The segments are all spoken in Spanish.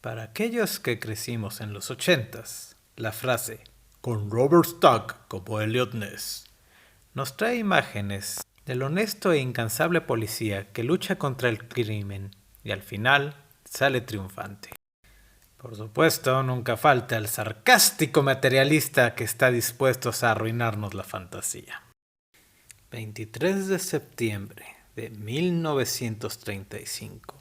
Para aquellos que crecimos en los 80s, la frase "con Robert Stack como Eliot Ness" nos trae imágenes del honesto e incansable policía que lucha contra el crimen y al final sale triunfante. Por supuesto, nunca falta el sarcástico materialista que está dispuesto a arruinarnos la fantasía. 23 de septiembre de 1935.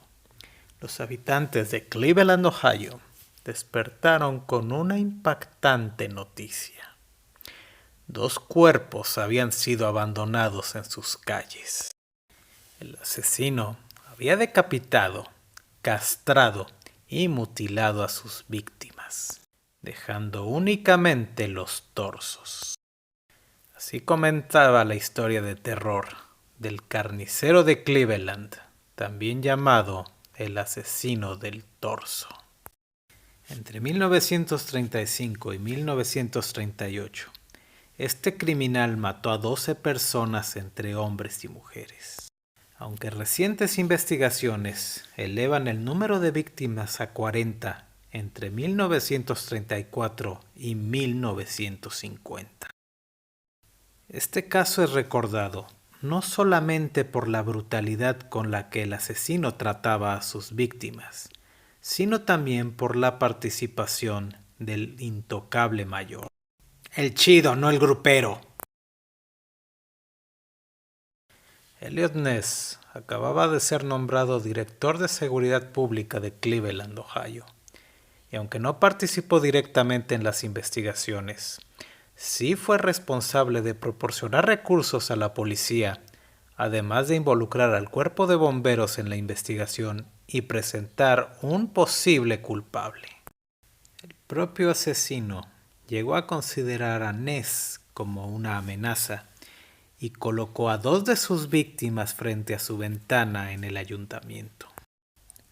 Los habitantes de Cleveland, Ohio, despertaron con una impactante noticia. 2 cuerpos habían sido abandonados en sus calles. El asesino había decapitado, castrado y mutilado a sus víctimas, dejando únicamente los torsos. Así comenzaba la historia de terror del carnicero de Cleveland, también llamado el asesino del torso. Entre 1935 y 1938, este criminal mató a 12 personas entre hombres y mujeres. Aunque recientes investigaciones elevan el número de víctimas a 40 entre 1934 y 1950. Este caso es recordado no solamente por la brutalidad con la que el asesino trataba a sus víctimas, sino también por la participación del intocable mayor. El chido, no el grupero. Eliot Ness acababa de ser nombrado director de seguridad pública de Cleveland, Ohio, y aunque no participó directamente en las investigaciones, sí fue responsable de proporcionar recursos a la policía, además de involucrar al cuerpo de bomberos en la investigación y presentar un posible culpable. El propio asesino llegó a considerar a Ness como una amenaza y colocó a 2 de sus víctimas frente a su ventana en el ayuntamiento.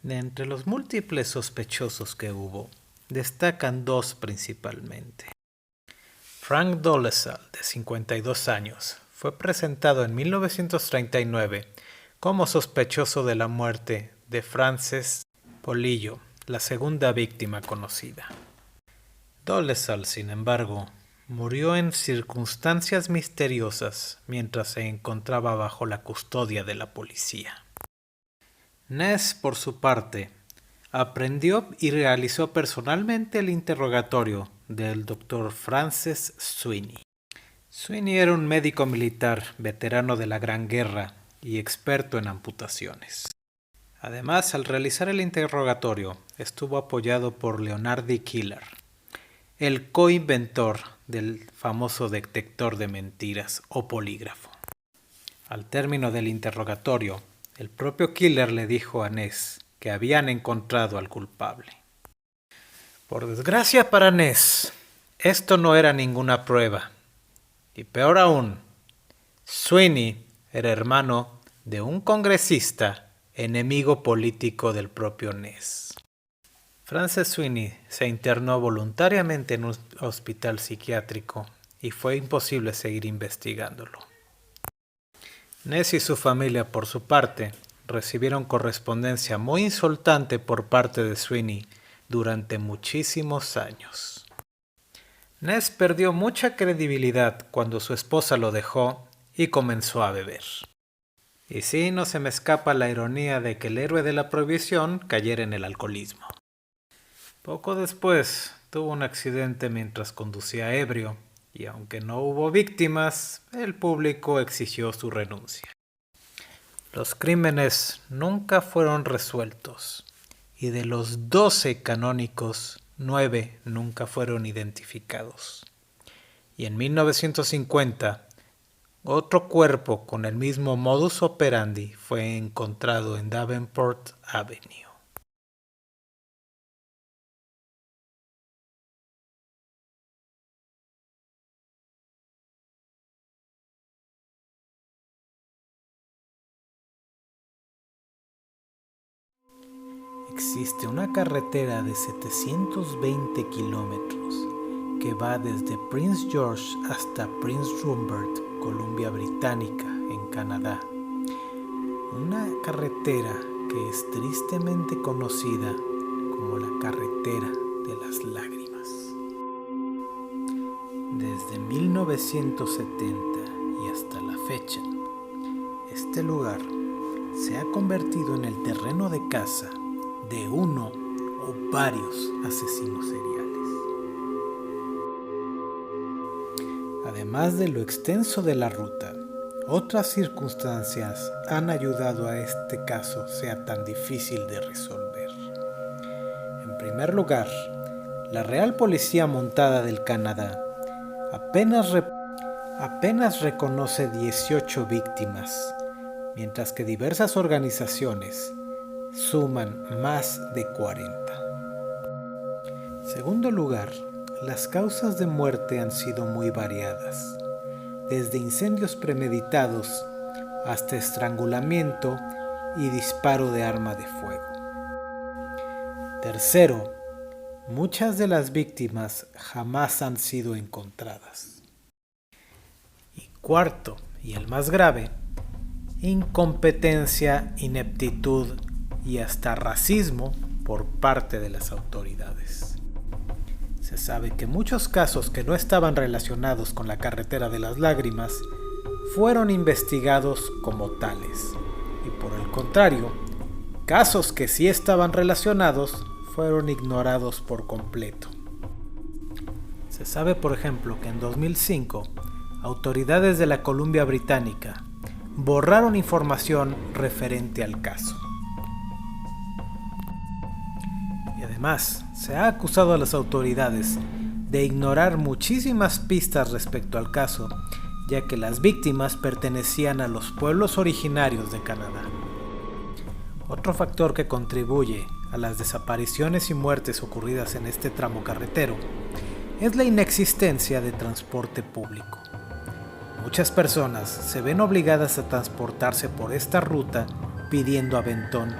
De entre los múltiples sospechosos que hubo, destacan 2 principalmente. Frank Dolezal, de 52 años, fue presentado en 1939 como sospechoso de la muerte de Frances Polillo, la segunda víctima conocida. Dolezal, sin embargo, murió en circunstancias misteriosas mientras se encontraba bajo la custodia de la policía. Ness, por su parte, aprendió y realizó personalmente el interrogatorio del Dr. Francis Sweeney. Sweeney era un médico militar veterano de la Gran Guerra y experto en amputaciones. Además, al realizar el interrogatorio, estuvo apoyado por Leonard D. Keeler, el coinventor del famoso detector de mentiras o polígrafo. Al término del interrogatorio, el propio Keeler le dijo a Ness que habían encontrado al culpable. Por desgracia para Ness, esto no era ninguna prueba. Y peor aún, Sweeney era hermano de un congresista enemigo político del propio Ness. Francis Sweeney se internó voluntariamente en un hospital psiquiátrico y fue imposible seguir investigándolo. Ness y su familia, por su parte, recibieron correspondencia muy insultante por parte de Sweeney durante muchísimos años. Ness perdió mucha credibilidad cuando su esposa lo dejó y comenzó a beber. Y sí, no se me escapa la ironía de que el héroe de la prohibición cayera en el alcoholismo. Poco después tuvo un accidente mientras conducía ebrio y aunque no hubo víctimas, el público exigió su renuncia. Los crímenes nunca fueron resueltos y de los 12 canónicos, 9 nunca fueron identificados. Y en 1950, otro cuerpo con el mismo modus operandi fue encontrado en Davenport Avenue. Existe una carretera de 720 kilómetros que va desde Prince George hasta Prince Rupert, Columbia Británica, en Canadá. Una carretera que es tristemente conocida como la carretera de las lágrimas. Desde 1970 y hasta la fecha, este lugar se ha convertido en el terreno de caza de uno o varios asesinos seriales. Además de lo extenso de la ruta, otras circunstancias han ayudado a este caso sea tan difícil de resolver. En primer lugar, la Real Policía Montada del Canadá apenas reconoce 18 víctimas, mientras que diversas organizaciones suman más de 40. En segundo lugar, las causas de muerte han sido muy variadas, desde incendios premeditados hasta estrangulamiento y disparo de arma de fuego. Tercero, muchas de las víctimas jamás han sido encontradas. Y cuarto, y el más grave, incompetencia, ineptitud y hasta racismo por parte de las autoridades. Se sabe que muchos casos que no estaban relacionados con la carretera de las lágrimas fueron investigados como tales, y por el contrario, casos que sí estaban relacionados fueron ignorados por completo. Se sabe, por ejemplo, que en 2005, autoridades de la Columbia Británica borraron información referente al caso. Y además, se ha acusado a las autoridades de ignorar muchísimas pistas respecto al caso, ya que las víctimas pertenecían a los pueblos originarios de Canadá. Otro factor que contribuye a las desapariciones y muertes ocurridas en este tramo carretero es la inexistencia de transporte público. Muchas personas se ven obligadas a transportarse por esta ruta pidiendo aventón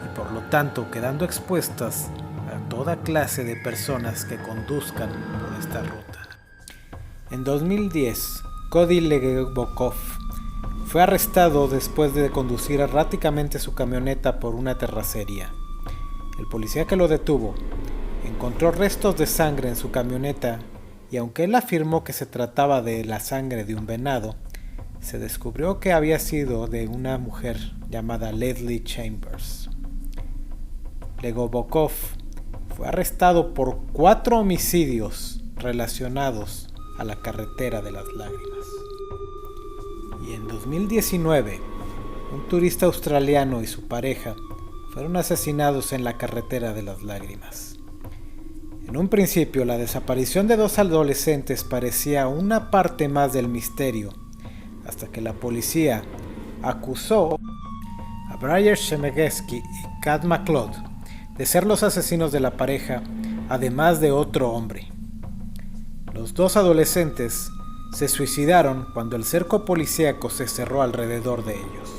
y por lo tanto quedando expuestas a toda clase de personas que conduzcan por esta ruta. En 2010, Cody Legebokoff fue arrestado después de conducir erráticamente su camioneta por una terracería. El policía que lo detuvo encontró restos de sangre en su camioneta y aunque él afirmó que se trataba de la sangre de un venado, se descubrió que había sido de una mujer llamada Leslie Chambers. Legebokoff fue arrestado por 4 homicidios relacionados a la carretera de las lágrimas. Y en 2019, un turista australiano y su pareja fueron asesinados en la carretera de las lágrimas. En un principio, la desaparición de 2 adolescentes parecía una parte más del misterio, hasta que la policía acusó a Brian Chemegetsky y Kat McLeod de ser los asesinos de la pareja, además de otro hombre. Los 2 adolescentes se suicidaron cuando el cerco policíaco se cerró alrededor de ellos.